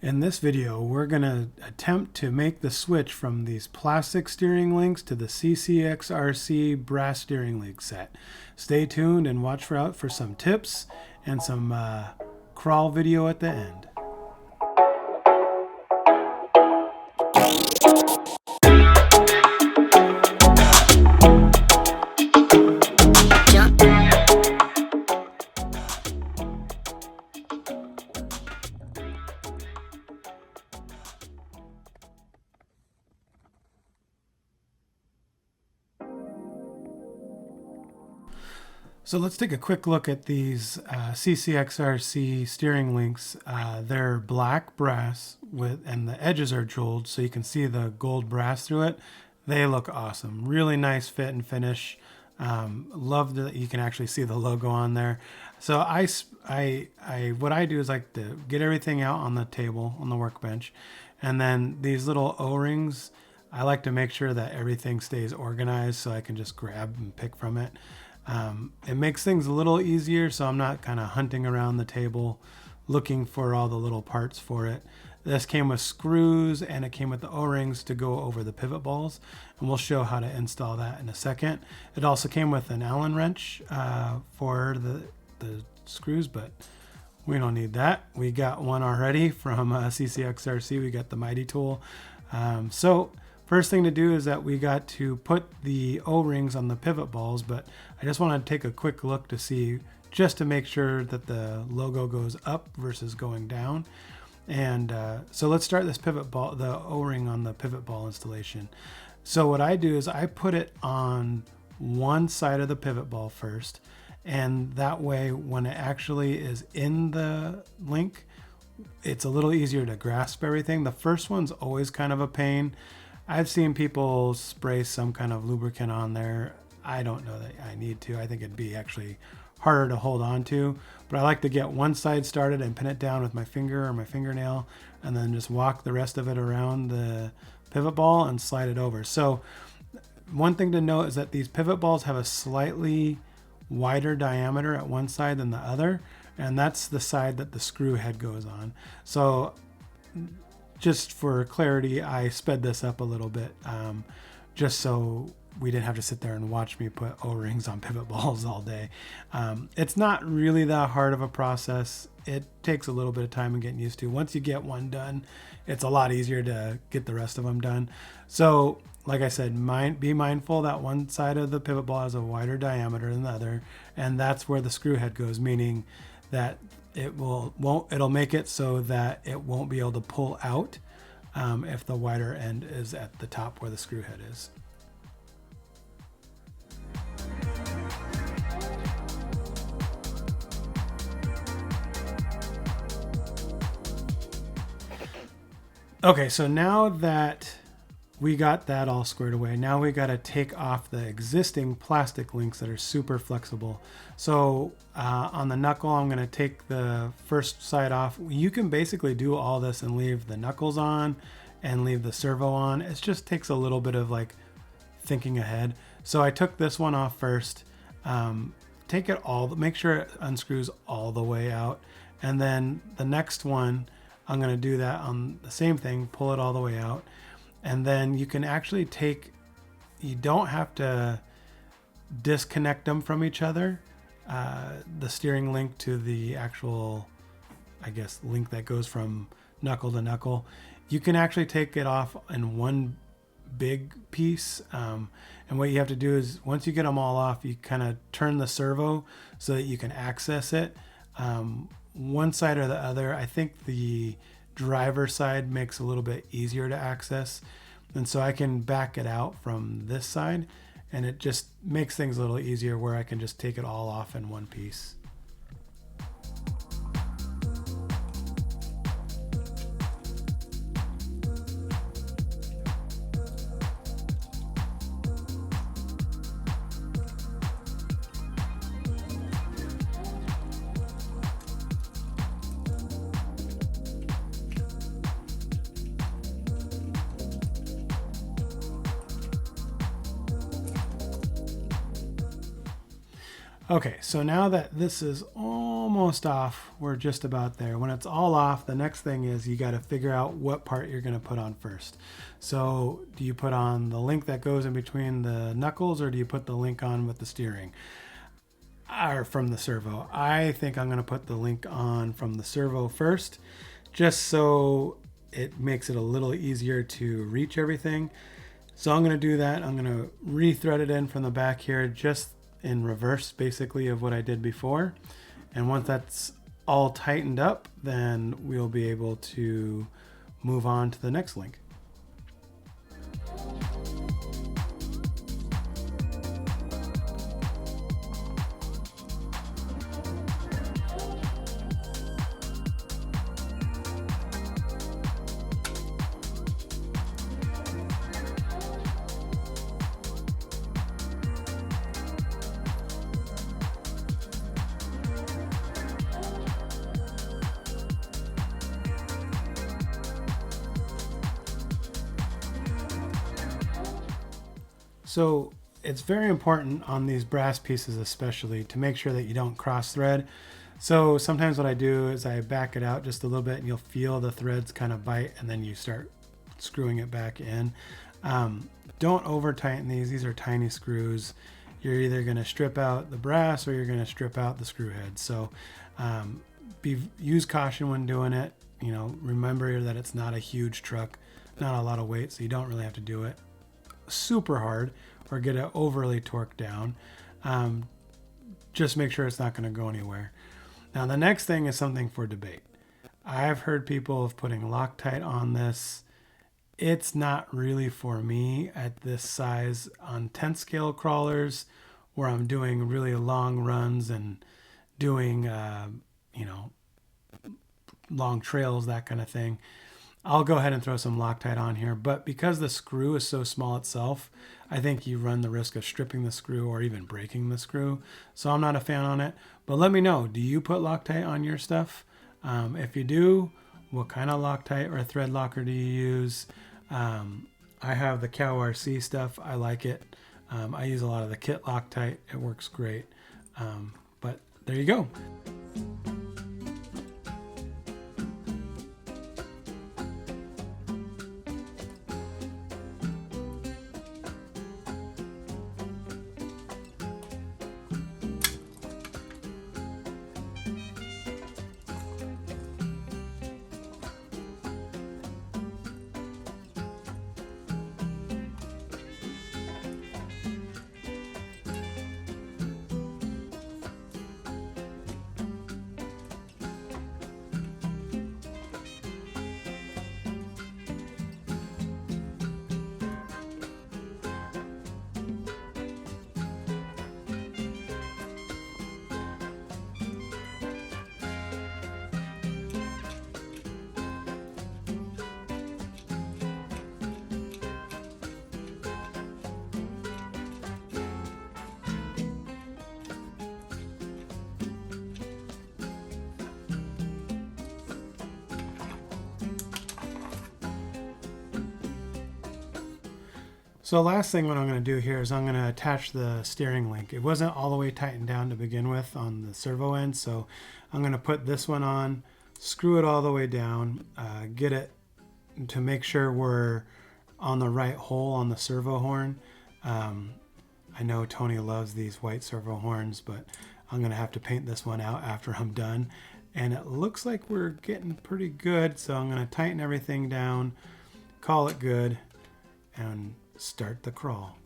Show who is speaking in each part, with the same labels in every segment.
Speaker 1: In this video, we're going to attempt to make the switch from these plastic steering links to the CCxRC brass steering link set. Stay tuned and watch out for some tips and some crawl video at the end. So let's take a quick look at these CCxRC steering links. They're black brass and the edges are jeweled, so you can see the gold brass through it. They look awesome. Really nice fit and finish. Love that you can actually see the logo on there. So what I do is like to get everything out on the table, on the workbench. And then these little O-rings, I like to make sure that everything stays organized so I can just grab and pick from it. It makes things a little easier, so I'm not kind of hunting around the table looking for all the little parts for it. This came with screws and it came with the O-rings to go over the pivot balls, and we'll show how to install that in a second. It also came with an Allen wrench for the screws, but we don't need that. We got one already from CCxRC. We got the Mighty tool. So first thing to do is that we got to put the O-rings on the pivot balls, but I just want to take a quick look to see, just to make sure that the logo goes up versus going down. And so let's start this pivot ball, the O-ring on the pivot ball installation. So what I do is I put it on one side of the pivot ball first, and that way when it actually is in the link, it's a little easier to grasp everything. The first one's always kind of a pain. I've seen people spray some kind of lubricant on there. I don't know that I need to. I think it'd be actually harder to hold on to, but I like to get one side started and pin it down with my finger or my fingernail, and then just walk the rest of it around the pivot ball and slide it over. So one thing to note is that these pivot balls have a slightly wider diameter at one side than the other, and that's the side that the screw head goes on. So just for clarity, I sped this up a little bit, just so we didn't have to sit there and watch me put O-rings on pivot balls all day. It's not really that hard of a process. It takes a little bit of time and getting used to. Once you get one done, it's a lot easier to get the rest of them done. So like I said, be mindful that one side of the pivot ball has a wider diameter than the other, and that's where the screw head goes, meaning that it'll make it so that it won't be able to pull out if the wider end is at the top where the screw head is. Okay, so now that we got that all squared away, now we got to take off the existing plastic links that are super flexible. So on the knuckle, I'm going to take the first side off. You can basically do all this and leave the knuckles on and leave the servo on. It just takes a little bit of like thinking ahead. So I took this one off first. Make sure it unscrews all the way out. And then the next one, I'm going to do that on the same thing, pull it all the way out. And then you can actually you don't have to disconnect them from each other. The steering link to the actual, I guess, link that goes from knuckle to knuckle. You can actually take it off in one big piece. And what you have to do is once you get them all off, you kind of turn the servo so that you can access it. One side or the other. I think the driver side makes a little bit easier to access, and so I can back it out from this side, and it just makes things a little easier where I can just take it all off in one piece. Okay, so now that this is all almost off. We're just about there. When it's all off, the next thing is you got to figure out what part you're going to put on first. So do you put on the link that goes in between the knuckles, or do you put the link on with the steering or from the servo? I think I'm going to put the link on from the servo first, just so it makes it a little easier to reach everything. So I'm going to do that. I'm going to re-thread it in from the back here, just in reverse basically of what I did before. And once that's all tightened up, then we'll be able to move on to the next link. So it's very important on these brass pieces especially to make sure that you don't cross thread. So sometimes what I do is I back it out just a little bit and you'll feel the threads kind of bite, and then you start screwing it back in. Don't over tighten these. These are tiny screws. You're either going to strip out the brass or you're going to strip out the screw head. So use caution when doing it. You know, remember that it's not a huge truck, not a lot of weight, so you don't really have to do it super hard or get it overly torqued down. Just make sure it's not going to go anywhere. Now the next thing is something for debate. I've heard people of putting Loctite on this. It's not really for me at this size on 10 scale crawlers where I'm doing really long runs and doing long trails, that kind of thing. I'll go ahead and throw some Loctite on here, but because the screw is so small itself, I think you run the risk of stripping the screw or even breaking the screw. So I'm not a fan on it, but let me know, do you put Loctite on your stuff? If you do, what kind of Loctite or thread locker do you use? I have the CCxRC stuff. I like it. I use a lot of the kit Loctite. It works great. But there you go. So last thing what I'm going to do here is I'm going to attach the steering link. It wasn't all the way tightened down to begin with on the servo end, so I'm going to put this one on, screw it all the way down, get it to make sure we're on the right hole on the servo horn. I know Tony loves these white servo horns, but I'm going to have to paint this one out after I'm done. And it looks like we're getting pretty good, so I'm going to tighten everything down, call it good, and start the crawl.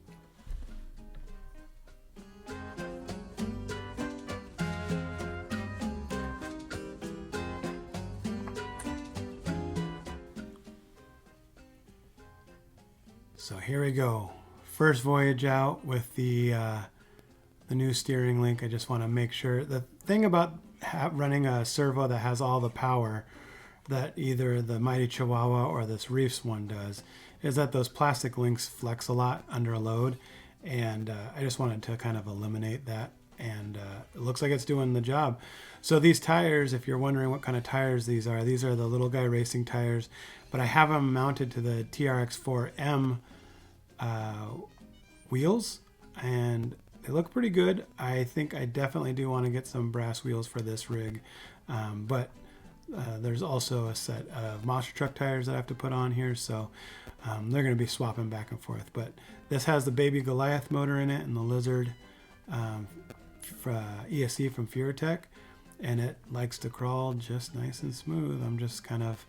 Speaker 1: So here we go. First voyage out with the new steering link. I just want to make sure. The thing about running a servo that has all the power that either the Mighty Chihuahua or this Reefs one does is that those plastic links flex a lot under a load, and I just wanted to kind of eliminate that, and it looks like it's doing the job. So these tires, if you're wondering what kind of tires these are the Little Guy Racing tires, but I have them mounted to the TRX4M wheels, and they look pretty good. I think I definitely do want to get some brass wheels for this rig, but there's also a set of monster truck tires that I have to put on here, so they're going to be swapping back and forth. But this has the Baby Goliath motor in it and the Lizard ESC from Furatech, and it likes to crawl just nice and smooth. I'm just kind of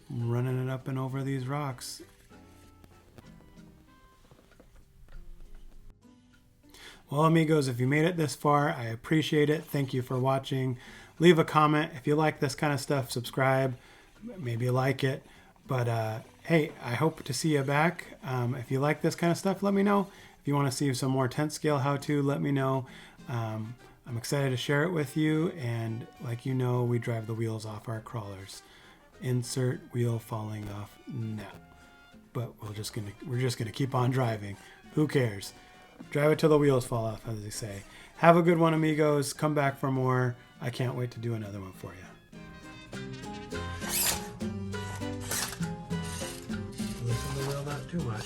Speaker 1: running it up and over these rocks. Well, amigos, if you made it this far, I appreciate it. Thank you for watching. Leave a comment. If you like this kind of stuff, subscribe. Maybe you like it. But hey, I hope to see you back. If you like this kind of stuff, let me know. If you want to see some more tent scale how-to, let me know. I'm excited to share it with you. And like you know, we drive the wheels off our crawlers. Insert wheel falling off now. But we're just gonna keep on driving. Who cares? Drive it till the wheels fall off, as they say. Have a good one, amigos. Come back for more. I can't wait to do another one for you. Listen to the wheel, not too much.